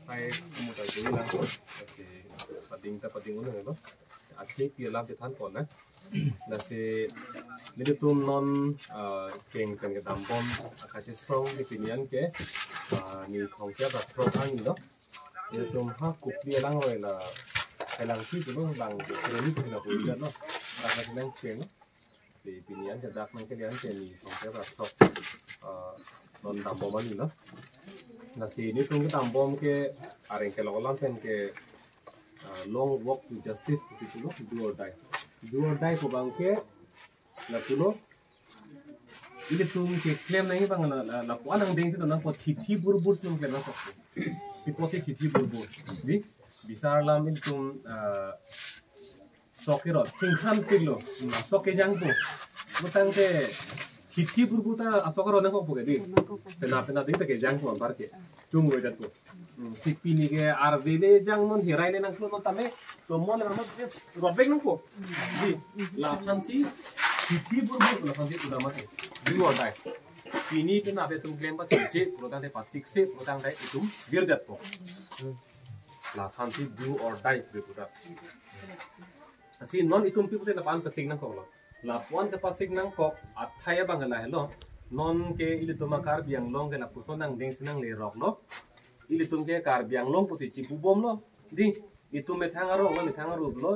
saya kemudian jadi lah si pading udah nggak akhir dia lam cetan kon nah nasi ini tuh non keng kan ke dampom kasih song di pinian ke ni thongkia bat prokan ni no ini tuh kup dia lang rồi là lang khi tuh lang ini tuh nak buat no lang lang ceng di pinian ke dak nang ke dia ke ni thongkia bat prok non dampom ni no nasi ini tuh ke dampom ke areng ke lokolan pen ke long walk to justice itu loh do or die ko bangke la tulo ini tuh ke claim nahi bang la ko anang ding situ nang ko thi bur nang claim nang ko tiposi thi bur di bisar lam ini tuh sokero cingkhan kilo soke jangko mutang ke thi bur ta asokero nang ko poge di pena ding ta ke jangko ambar ke tung go jatu sikpini ke arbele jang mon hirai le nang ko tame to mon le mat robek nang ko di la fansi thi bur la fansi udah mati di or die pini ke na be tum claim pa che product de pas 6 se product dai itu bir dat ko la fansi do or die product asi non itum pi se la pan pasing nang ko la pon ke pasing nang ko athaya bangala hello non ke ile to makar biang long ke la puson nang ding sinang le rok lo ili tum ke kar biang long pusi ci bubom lo di itu metangaro lo